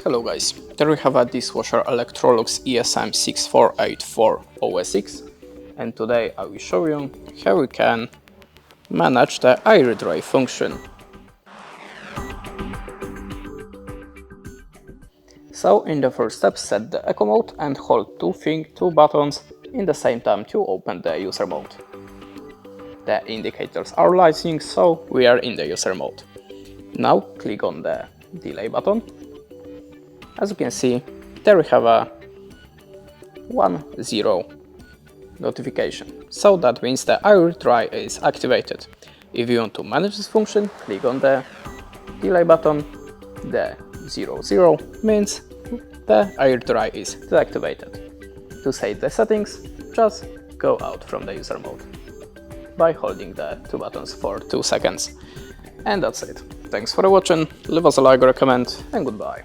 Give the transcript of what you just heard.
Hello guys, here we have a dishwasher Electrolux ESM64840SX, and today I will show you how we can manage the Airdry function. So in the first step, set the eco mode and hold two buttons in the same time to open the user mode. The indicators are lighting, so we are in the user mode. Now click on the delay button. As you can see, there we have a 10 notification, so that means the Airdry is activated. If you want to manage this function, click on the delay button. The 00 means the Airdry is deactivated. To save the settings, just go out from the user mode by holding the two buttons for 2 seconds. And that's it. Thanks for watching, leave us a like or a comment, and goodbye.